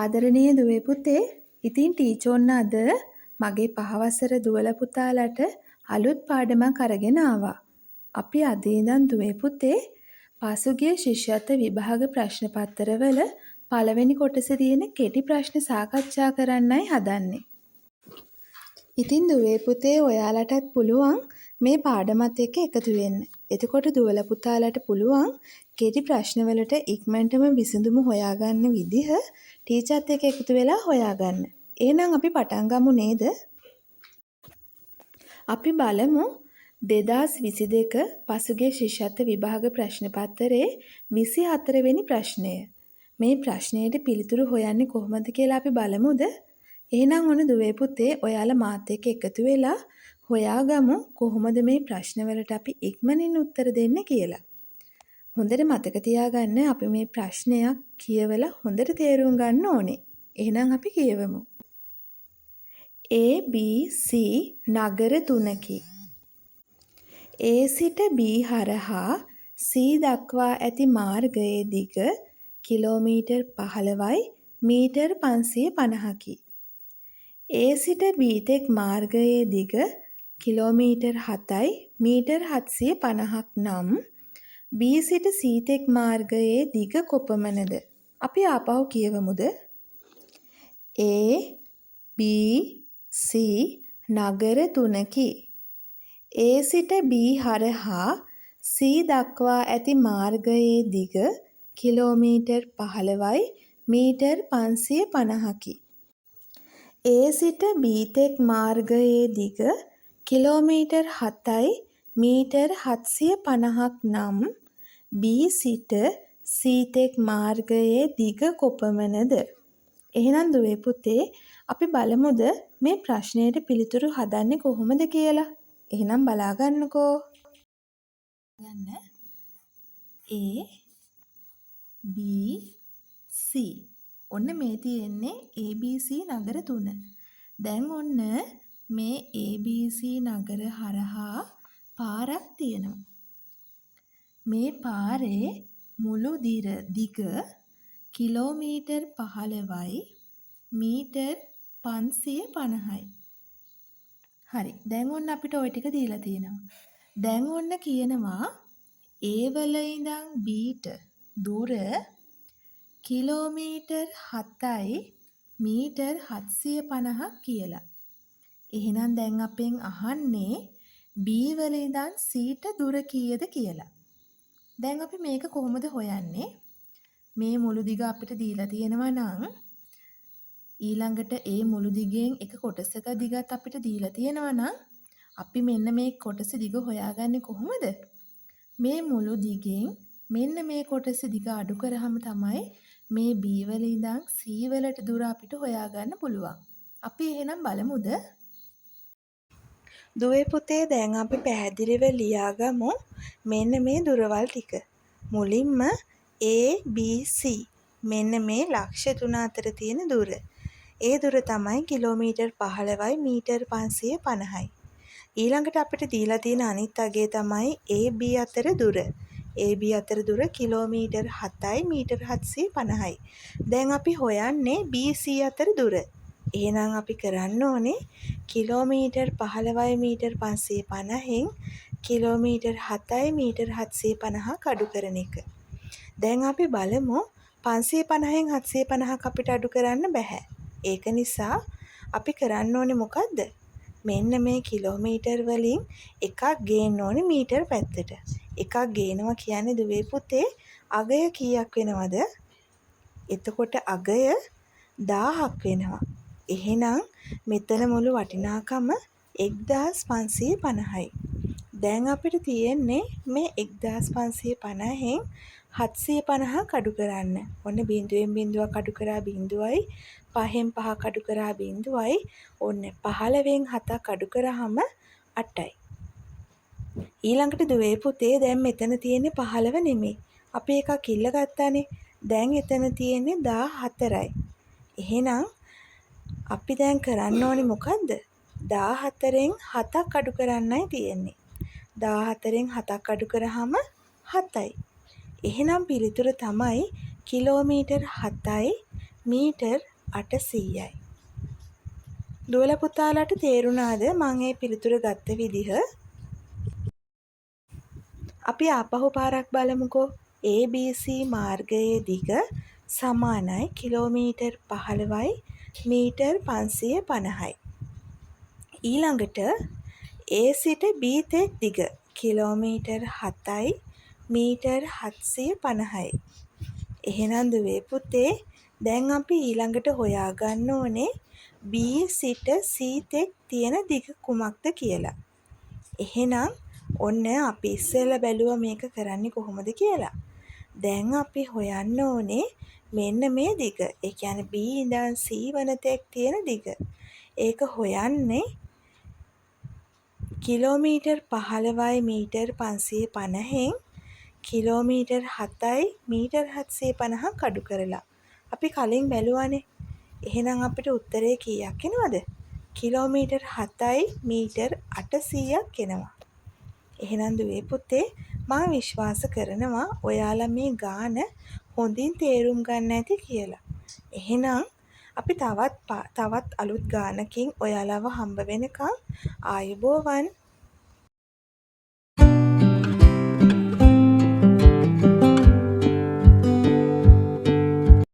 ආදරණීය දුවේ පුතේ, ඉතින් ටීචර් අද මගේ පහවසර දුවල පුතාලට අලුත් පාඩමක් අරගෙන ආවා. අපි අද ඉඳන් දුවේ පුතේ පසුගිය ශිෂ්‍යත්ව විභාග ප්‍රශ්න පත්‍රවල පළවෙනි කොටසේ තියෙන කෙටි ප්‍රශ්න සාකච්ඡා කරන්නයි හදන්නේ. ඉතින් දුවේ පුතේ ඔයාලටත් පුළුවන් මේ පාඩමත් එක්ක එකතු වෙන්න. එතකොට දුවල පුතාලට පුළුවන් කෙටි ප්‍රශ්නවලට ඉක්මනටම විසඳුම හොයාගන්න විදිහ ටීචර්ත් එක්ක එකතු වෙලා හොයාගන්න. එහෙනම් අපි පටන් ගමු නේද? අපි බලමු 2022 පසුගිය ශිෂ්‍යත්ව විභාග ප්‍රශ්න පත්‍රයේ 24 වෙනි ප්‍රශ්නය. මේ ප්‍රශ්නයට පිළිතුරු හොයන්නේ කොහොමද කියලා අපි බලමුද? එහෙනම් ඔන්න දුවේ පුතේ ඔයාලා මාත් එක්ක එකතු වෙලා හොයාගමු කොහොමද මේ ප්‍රශ්නවලට අපි ඉක්මනින් උත්තර දෙන්න කියලා. හොඳට මතක තියාගන්න අපි මේ ප්‍රශ්නයක් කියවලා හොඳට තේරුම් ගන්න ඕනේ. එහෙනම් අපි කියවමු. A B C නගර තුනකි. A සිට B හරහා C දක්වා ඇති මාර්ගයේ දිග කිලෝමීටර් 15යි මීටර් 550කි. A සිට B තෙක් මාර්ගයේ දිග කිලෝමීටර් 7යි මීටර් 750ක් නම් B සිට C තෙක් මාර්ගයේ දිග කොපමණද? අපි ආපහු කියවමුද? A B C නගර තුනකි. A සිට B හරහා C දක්වා ඇති මාර්ගයේ දිග කිලෝමීටර් 15යි මීටර් 550කි. A සිට B තෙක් මාර්ගයේ දිග කිලෝමීටර් 7යි මීටර් 750ක් නම් B සිට C තෙක් මාර්ගයේ දිග කොපමණද? එහෙනම් දුවේ පුතේ අපි බලමුද මේ ප්‍රශ්නයට පිළිතුරු හදන්නේ කොහොමද කියලා. එහෙනම් බලා ගන්නකෝ. ගන්න A B C. ඔන්න මේ තියෙන්නේ ABC නගර තුන. දැන් ඔන්න මේ ABC නගර හරහා පාරක් තියෙනවා. මේ පාරේ මුළු දිග කිලෝමීටර් 15යි මීටර් 550යි. හරි. දැන් ඔන්න අපිට ওই ටික දීලා තියෙනවා. දැන් ඔන්න කියනවා A වල ඉඳන් Bට දුර කිලෝමීටර් 7යි මීටර් 750ක් කියලා. එහෙනම් දැන් අපෙන් අහන්නේ B වල ඉඳන් Cට දුර කීයද කියලා. දැන් අපි මේක කොහොමද හොයන්නේ? මේ මුළු දිග අපිට දීලා තියෙනවා නම් ඊළඟට ඒ මුළු දිගෙන් එක කොටසක දිගත් අපිට දීලා තියෙනවා නම් අපි මෙන්න මේ කොටස දිග හොයාගන්නේ කොහොමද? මේ මුළු දිගෙන් මෙන්න මේ කොටස දිග අඩු කරාම තමයි මේ B වල ඉඳන් C වලට දුර අපිට හොයාගන්න පුළුවන්. අපි එහෙනම් බලමුද? දුවේ පුතේ දැන් අපි පැහැදිලිව ලියාගමු මෙන්න මේ දුරවල් ටික. මුලින්ම A B C මෙන්න මේ ලක්ෂ්‍ය තුන අතර තියෙන දුර. ඒ දුර තමයි කිලෝමීටර් 15යි මීටර් 550යි. ඊළඟට අපිට දීලා තියෙන අනිත් අගය තමයි AB අතර දුර. AB අතර දුර කිලෝමීටර් 7යි මීටර් 750යි. දැන් අපි හොයන්නේ BC අතර දුර. එහෙනම් අපි කරන්න ඕනේ කිලෝමීටර් 15යි මීටර් 550න් කිලෝමීටර් 7යි මීටර් 750ක් අඩු කරන එක. දැන් අපි බලමු 550න් 750ක් අපිට අඩු කරන්න බෑ. ඒක නිසා අපි කරන්න ඕනේ මොකද්ද? මෙන්න මේ කිලෝමීටර් වලින් එකක් ගේන්න ඕනේ මීටර් පැත්තට. එකක් ගේනවා කියන්නේ දුවේ පුතේ අගය කීයක් වෙනවද? එතකොට අගය 1000ක් වෙනවා. එහෙනම් මෙතන මුළු වටිනාකම 1550යි. දැන් අපිට තියෙන්නේ මේ 1550න් 750ක් අඩු කරන්න. ඔන්න බිඳුවෙන් බිඳුවක් අඩු කරා බිඳුවයි 5න් 5ක් අඩු කරා බිඳුවයි ඔන්න 15න් 7ක් අඩු කරාම 8යි. ඊළඟට දුවේ පුතේ දැන් මෙතන තියෙන්නේ 15 නෙමෙයි. අපි එකක් ඉල්ල ගත්තානේ. දැන් එතන තියෙන්නේ 14යි. එහෙනම් අපි දැන් කරන්න ඕනේ මොකද්ද? 14න් 7ක් අඩු කරන්නයි තියෙන්නේ. 14න් 7ක් අඩු කරාම 7යි. එහෙනම් පිළිතුර තමයි කිලෝමීටර් 7යි මීටර් 800යි. දුවලා පුතාලාට තේරුණාද මං ඒ පිළිතුර ගත්ත විදිහ? අපි ආපහු පාරක් බලමුකෝ. ABC මාර්ගයේ දිග සමානයි කිලෝමීටර් 15යි මීටර් 550යි. ඊළඟට A සිට B තෙක් දිග කිලෝමීටර් 7යි මීටර් 750යි. එහෙනම් දුවේ පුතේ දැන් අපි ඊළඟට හොයාගන්න ඕනේ B සිට C තෙක් තියෙන දිග කුමක්ද කියලා. එහෙනම් ඔන්න අපි ඉස්සෙල්ලා බැලුවා මේක කරන්නේ කොහොමද කියලා. දැන් අපි හොයන්න ඕනේ මෙන්න මේ දිග. ඒ කියන්නේ B ඉඳන් C වන තෙක් තියෙන දිග. ඒක හොයන්නේ කිලෝමීටර් 15යි මීටර් 550න් කිලෝමීටර් 7යි මීටර් 750ක් අඩු කරලා. අපි කලින් බැලුවානේ. එහෙනම් අපිට උත්තරේ කීයක් එනවද? කිලෝමීටර් 7යි මීටර් 800ක් එනවා. එහෙනම් දුවේ පුතේ මම විශ්වාස කරනවා ඔයාලා මේ ගාන හොඳින් තේරුම් ගන්න ඇති කියලා. එහෙනම් අපි තවත් අලුත් ගානකින් ඔයාලව හම්බ වෙනකන් ආයුබෝවන්.